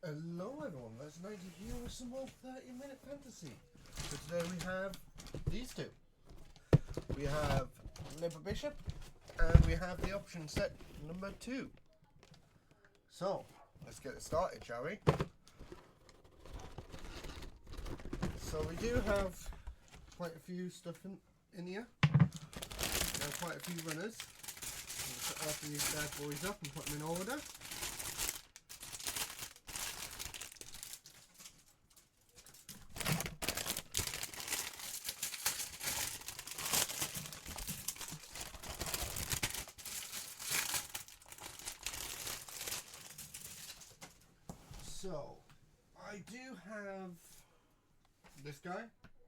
Hello everyone, that's 90 here with some more 30-minute fantasy. So today we have these two. We have Liber Bishop and we have the option set number 2. So, let's get it started, shall we? So we do have quite a few stuff in here. We have quite a few runners. I'll open these bad boys up and put them in order. So, I do have this guy,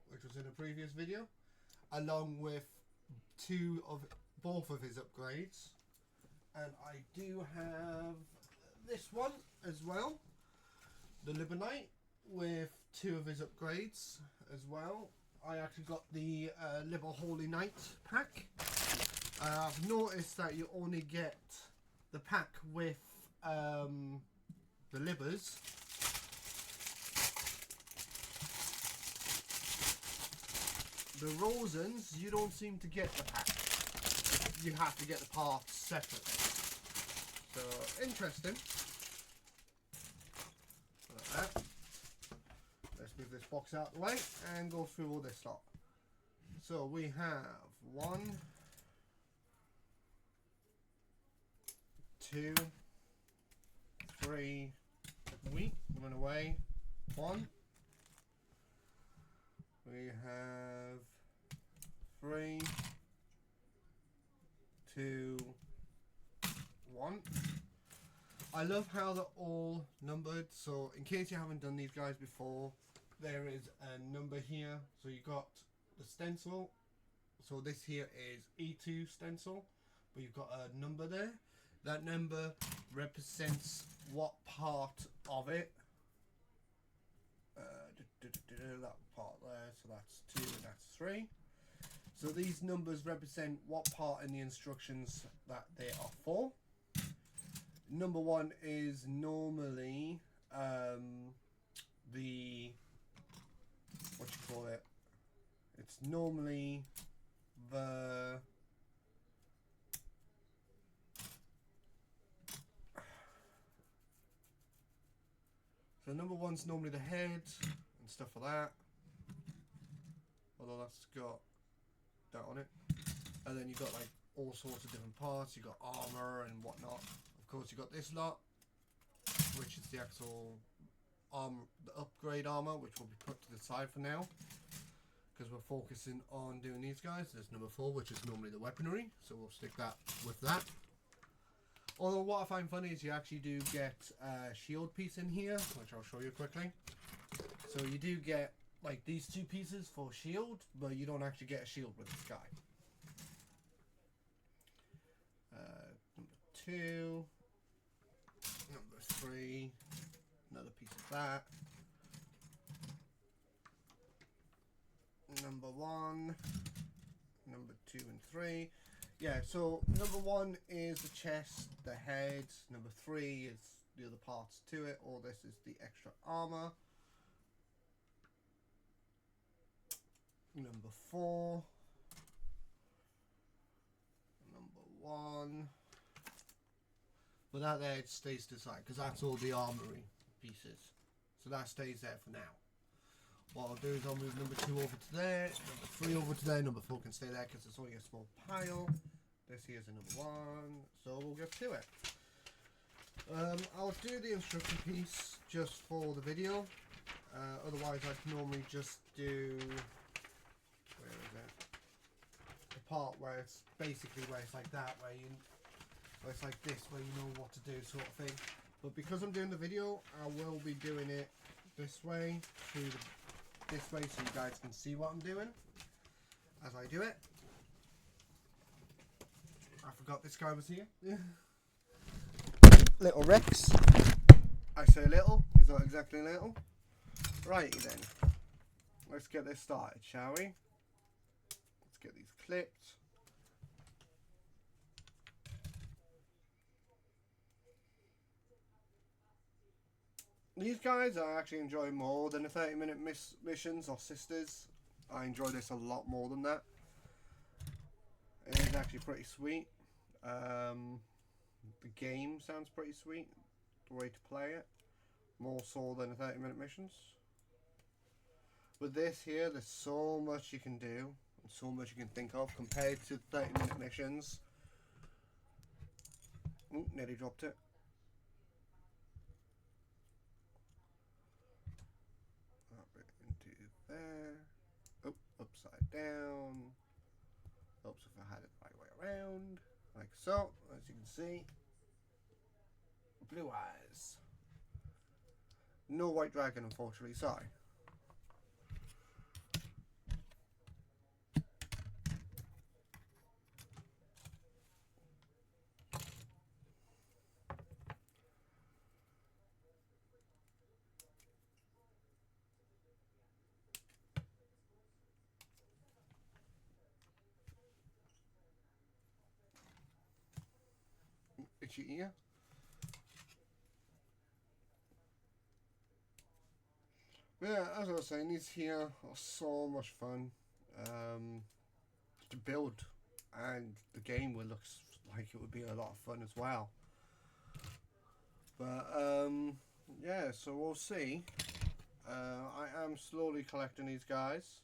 which was in a previous video, along with both of his upgrades, and I do have this one as well, the Liber Knight, with 2 of his upgrades as well. I actually got the Liber Holy Knight pack. I've noticed that you only get the pack with the Libers. The Rosens, you don't seem to get the pack. You have to get the parts separately. So, interesting. Like that. Let's move this box out of the way and go through all this lot. So, we have 1, 2, 3, run away, 1. We have 3, 2, 1. I love how they're all numbered, so in case you haven't done these guys before, there is a number here. So you got the stencil, so this here is E2 stencil, but you've got a number there. That number represents what part of it. That part there, so that's 2 and that's 3. So these numbers represent what part in the instructions that they are for. Number 1 is normally the, what you call it, it's normally the so number 1's normally the head and stuff like that, although that's got that on it. And then you've got like all sorts of different parts. You've got armor and whatnot. Of course you've got this lot, which is the actual armor, the upgrade armor, which will be put to the side for now because we're focusing on doing these guys. There's number 4, which is normally the weaponry, so we'll stick that with that. Although what I find funny is you actually do get a shield piece in here, which I'll show you quickly. So you do get like these 2 pieces for shield, but you don't actually get a shield with this guy. Number 2, number 3, another piece of that. Number 1, number 2 and 3. Yeah, so number 1 is the chest, the head. Number 3 is the other parts to it. All this is the extra armor. Number 4. Number 1. But that there stays to the side because that's all the armory pieces. So that stays there for now. What I'll do is I'll move number 2 over to there, number 3 over to there, number 4 can stay there because it's only a small pile. This here's a number 1, so we'll get to it. I'll do the instruction piece just for the video. Otherwise I can normally just do, where is it? The part where it's basically where it's like that, where it's like this, where you know what to do sort of thing. But because I'm doing the video, I will be doing it this way, this way so you guys can see what I'm doing as I do it. I forgot this guy was here. Little Rex. I say little, he's not exactly little. Righty then. Let's get this started, shall we? Let's get these clipped. These guys I actually enjoy more than the 30-minute missions or sisters. I enjoy this a lot more than that. It is actually pretty sweet. The game sounds pretty sweet. The way to play it. More so than the 30-minute missions. With this here, there's so much you can do. And so much you can think of compared to 30-minute missions. Ooh, nearly dropped it. Up it into there. Oh, upside down. Oops, if I had it the right way around. Like so, as you can see. Blue eyes. No white dragon, unfortunately, sorry. Itchy ear. Yeah, as I was saying, these here are so much fun to build, and the game will looks like it would be a lot of fun as well. But yeah, so we'll see. I am slowly collecting these guys.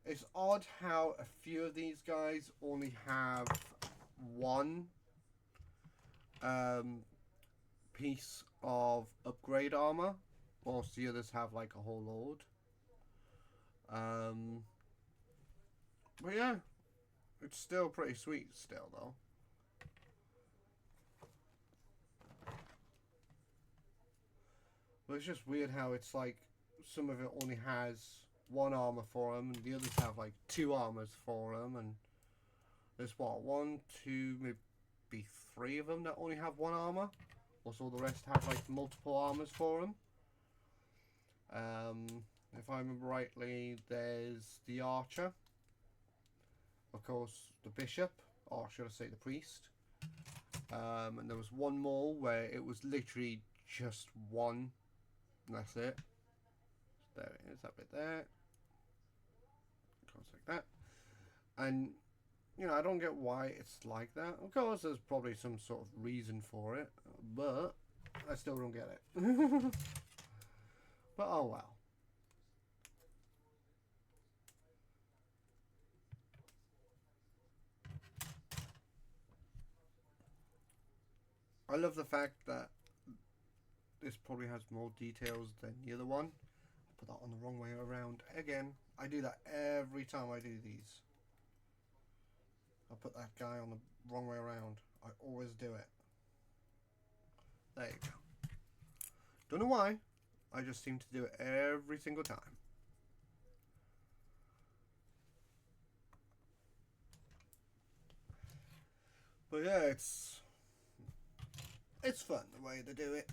It's odd how a few of these guys only have one piece of upgrade armor, whilst the others have like a whole load. But yeah, it's still pretty sweet still though. But it's just weird how it's like some of it only has one armor for them and the others have like two armors for them, and there's what, one, two, maybe three of them that only have one armor, also the rest have like multiple armors for them. If I remember rightly, there's the archer, of course the bishop, or should I say the priest, and there was one more where it was literally just one, and that's it. So there it is, that bit there. Goes like that. And you know, I don't get why it's like that. Of course, there's probably some sort of reason for it, but I still don't get it. But oh well. I love the fact that this probably has more details than the other one. I'll put that on the wrong way around again. I do that every time I do these. I put that guy on the wrong way around. I always do it. There you go. Don't know why. I just seem to do it every single time. But yeah, it's fun the way they do it.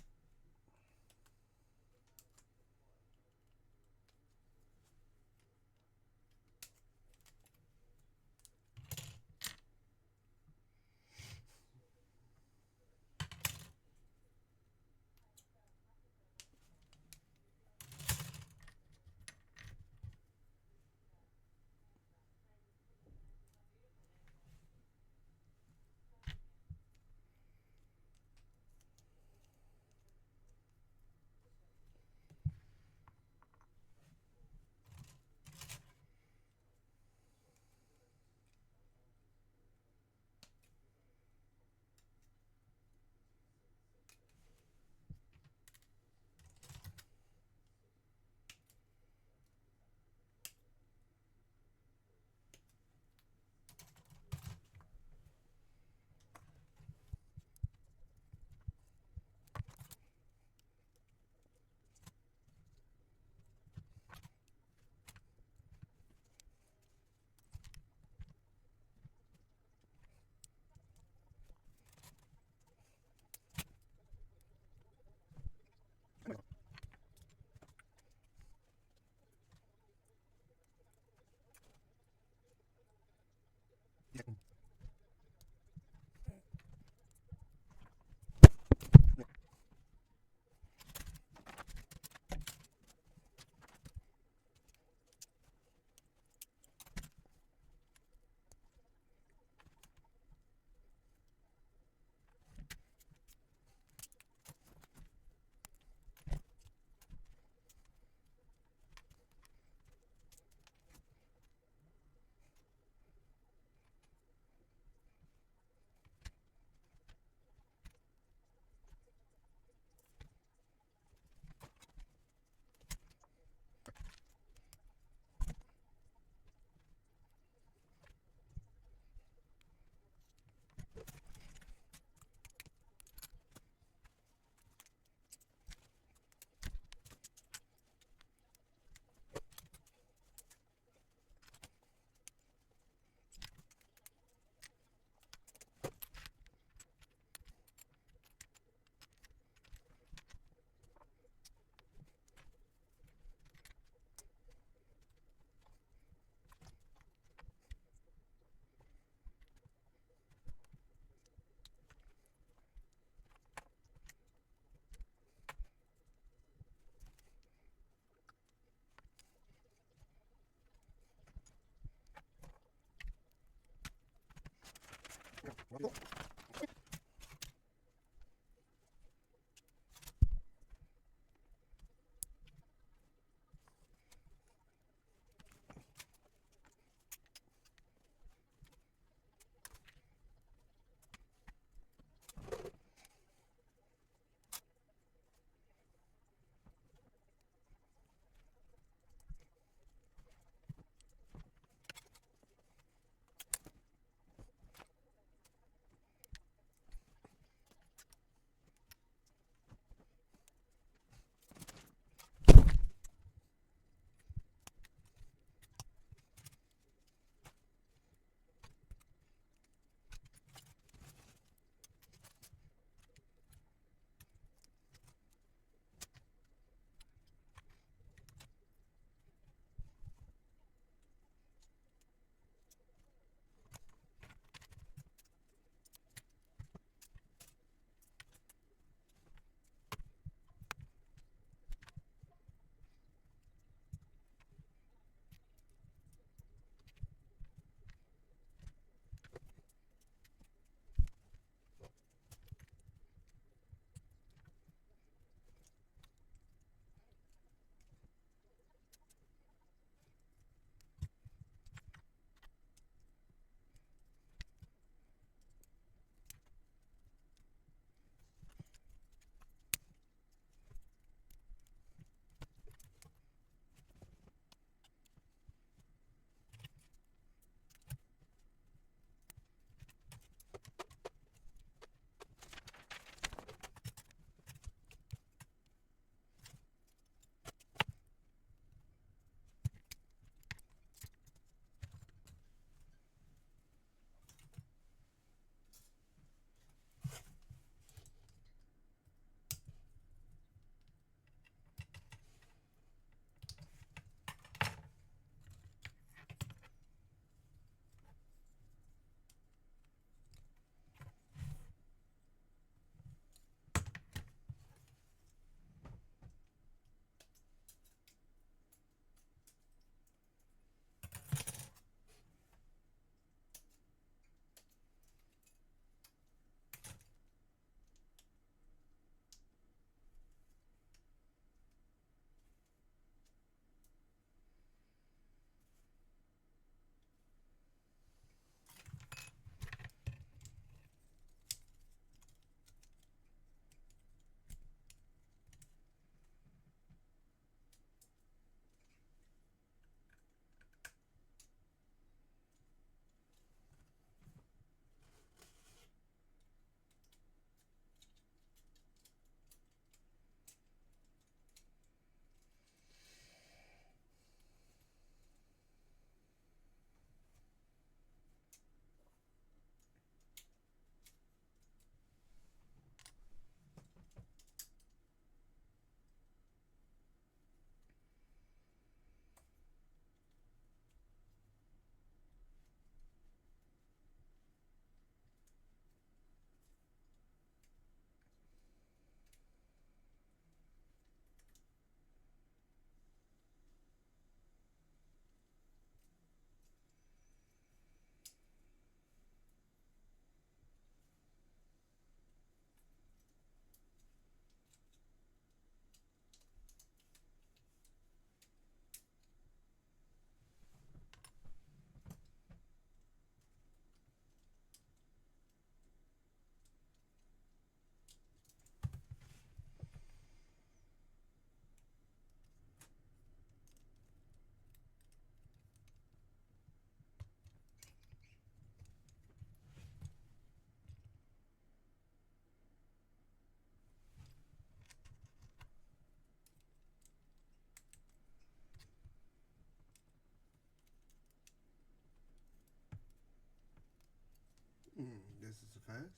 This is the first.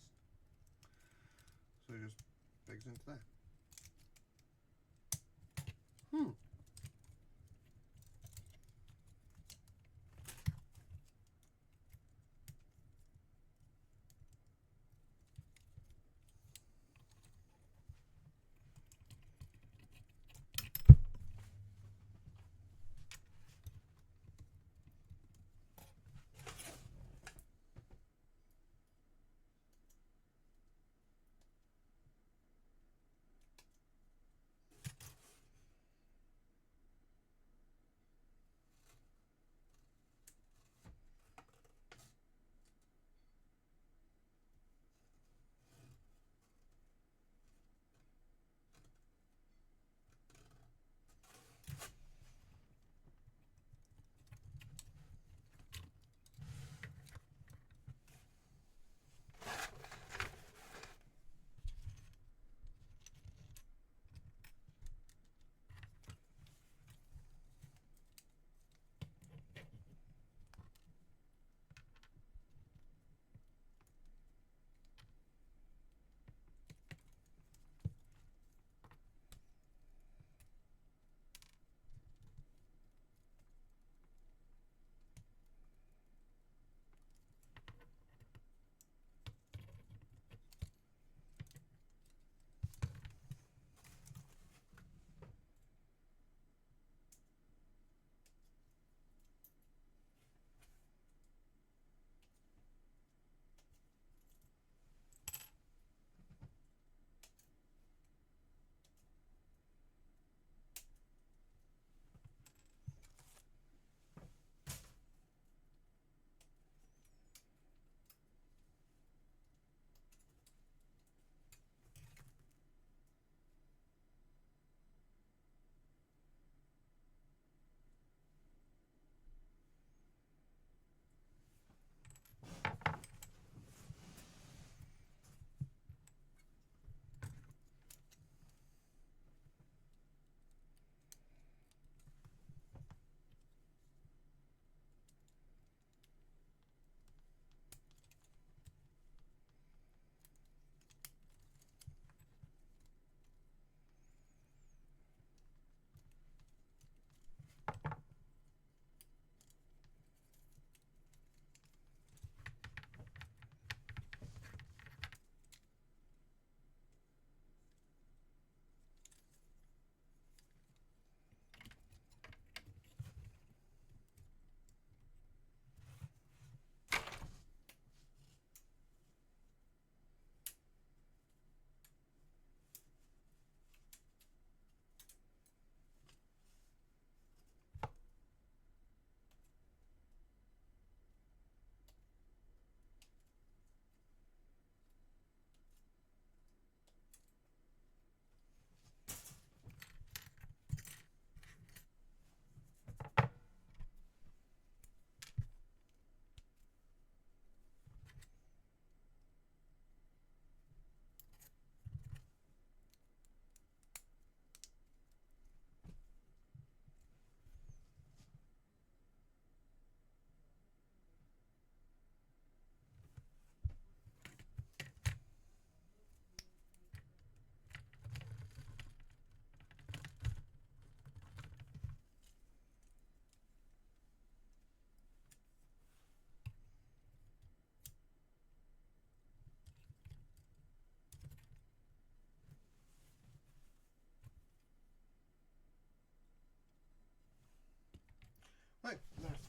So it just pegs into there.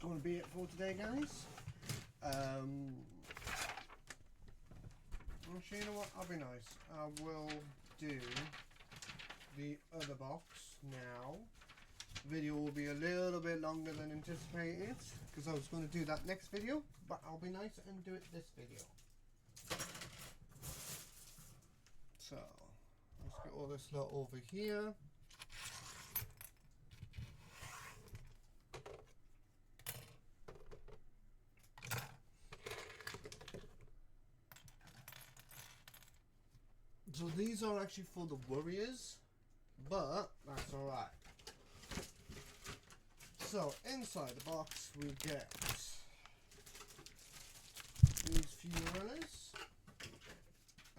going to be it for today, guys. Actually, you know what? I'll be nice. I will do the other box now. The video will be a little bit longer than anticipated because I was going to do that next video, but I'll be nice and do it this video. So let's get all this lot over here. So these are actually for the warriors, but that's alright. So inside the box we get these few runners,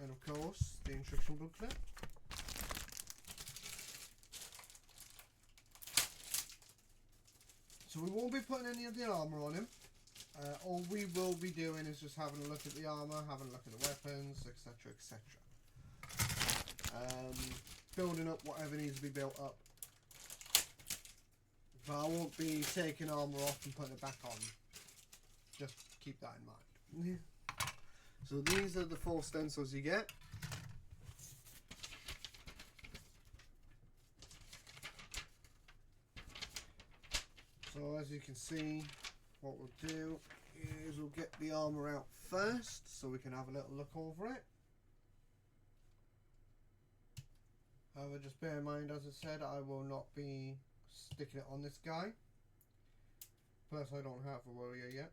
and of course the instruction booklet. So we won't be putting any of the armour on him. All we will be doing is just having a look at the armour, having a look at the weapons, etc, etc. Building up whatever needs to be built up. But I won't be taking armour off and putting it back on. Just keep that in mind. So these are the 4 stencils you get. So as you can see, what we'll do is we'll get the armour out first so we can have a little look over it. However, just bear in mind, as I said, I will not be sticking it on this guy. Plus, I don't have a warrior yet.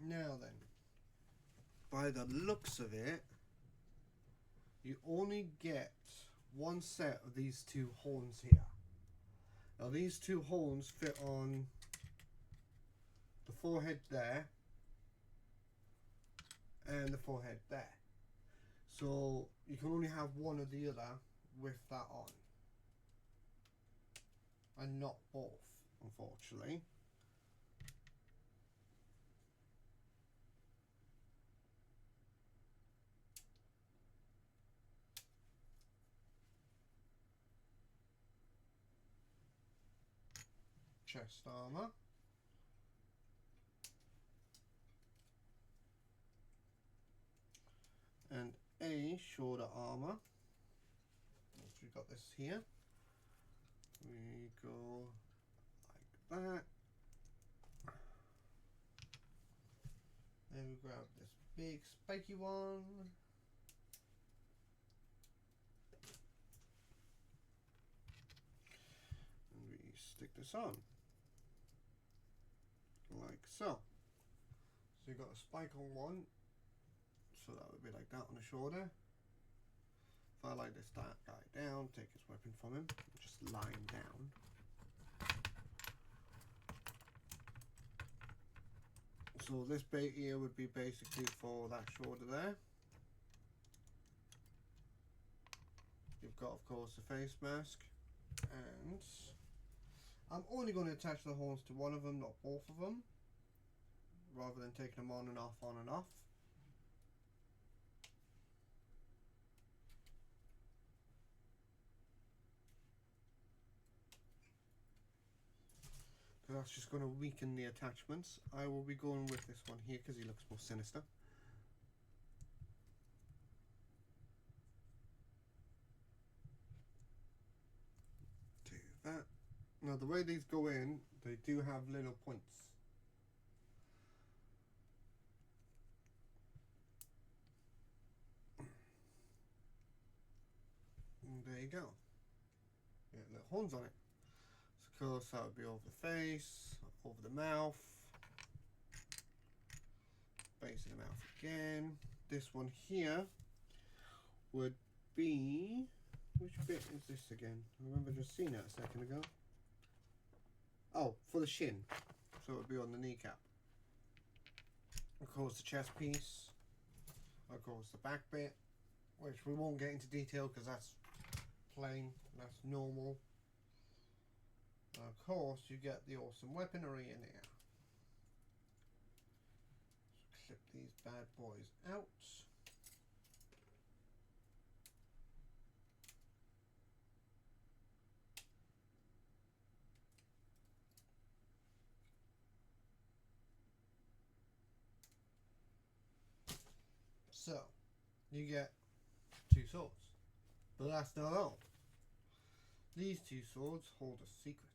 Now then, by the looks of it, you only get 1 set of these 2 horns here. Now these 2 horns fit on the forehead there and the forehead there. So you can only have one or the other with that on. And not both, unfortunately. Chest armor, and a shoulder armor. Once we've got this here, we go like that. Then we grab this big spiky one. And we stick this on. Like so. So you've got a spike on one, so that would be like that on the shoulder. If I like this guy down, take his weapon from him, just line down. So this bait here would be basically for that shoulder there. You've got, of course, the face mask, and I'm only going to attach the horns to one of them, not both of them, rather than taking them on and off, on and off. So that's just going to weaken the attachments. I will be going with this one here because he looks more sinister. Do that. Now the way these go in, they do have little points. And there you go. Yeah, little horns on it. So of course that would be over the face, over the mouth, base of the mouth again. This one here would be, which bit is this again? I remember just seeing that a second ago. Oh, for the shin, so it would be on the kneecap. Of course the chest piece, of course the back bit, which we won't get into detail because that's plain, that's normal. And of course you get the awesome weaponry in here. So clip these bad boys out. So, you get 2 swords. But that's not all. These 2 swords hold a secret.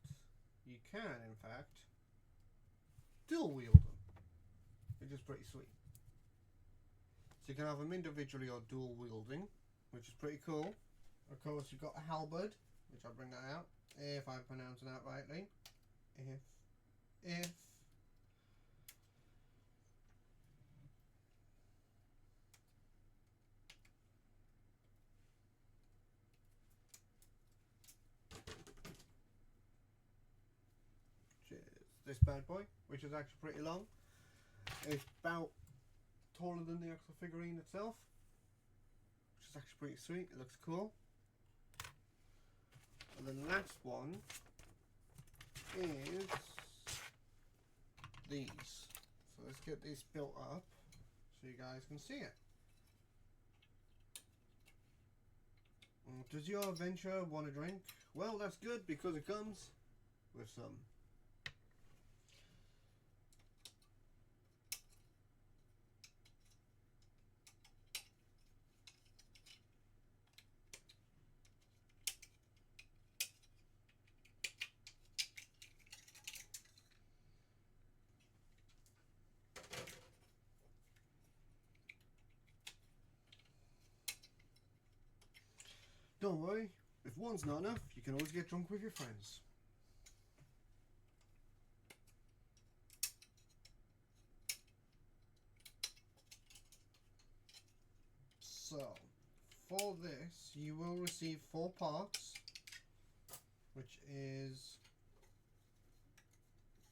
You can, in fact, dual wield them, which is pretty sweet. So you can have them individually or dual wielding, which is pretty cool. Of course, you've got a halberd, which I'll bring that out, if I'm pronouncing that rightly. If this bad boy, which is actually pretty long. It's about taller than the actual figurine itself, which is actually pretty sweet. It looks cool. And the last one is these. So let's get this built up so you guys can see it. Does your adventure want a drink? Well, that's good because it comes with some. Don't worry, if one's not enough, you can always get drunk with your friends. So, for this, you will receive 4 parts, which is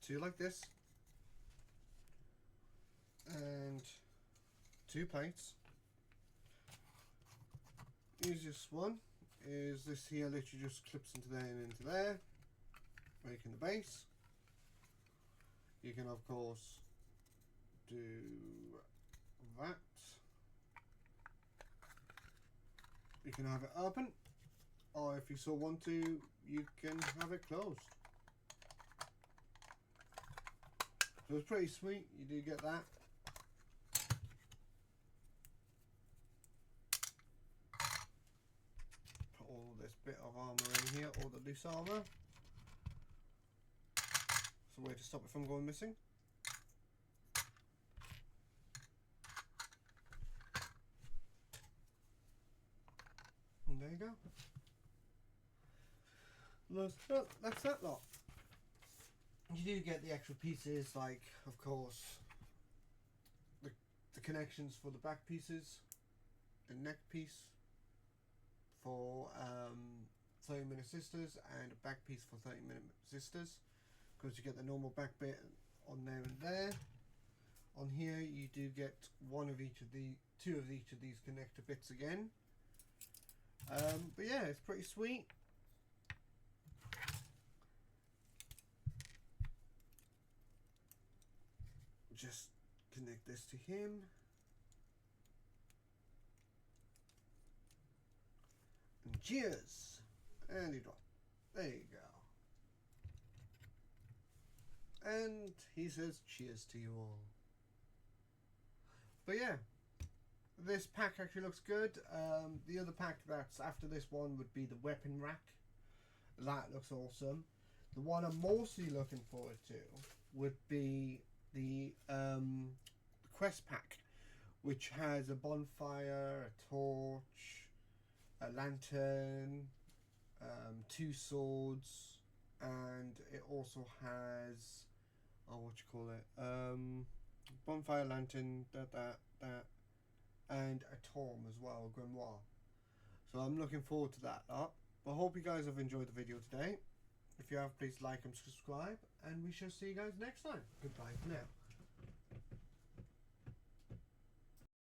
2 like this, and 2 plates. Easiest one is this here, literally just clips into there and into there, making the base. You can of course do that. You can have it open, or if you so want to, you can have it closed. So it's pretty sweet, you do get that. Put all this bit of armour in here, all the loose armour. It's a way to stop it from going missing. And there you go. That's that lot. You do get the extra pieces, like, of course, the connections for the back pieces, the neck piece for 30-minute sisters, and a back piece for 30-minute sisters, because you get the normal back bit on there and there. On here you do get two of each of these connector bits again. But yeah, it's pretty sweet. Just connect this to him. And cheers! And he dropped. There you go. And he says cheers to you all. But yeah, this pack actually looks good. The other pack that's after this one would be the weapon rack. That looks awesome. The one I'm mostly looking forward to would be the quest pack, which has a bonfire, a torch, a lantern, 2 swords, and it also has, bonfire, lantern, and a tome as well, a grimoire. So I'm looking forward to that lot. I hope you guys have enjoyed the video today. If you have, please like and subscribe, and we shall see you guys next time. Goodbye for now.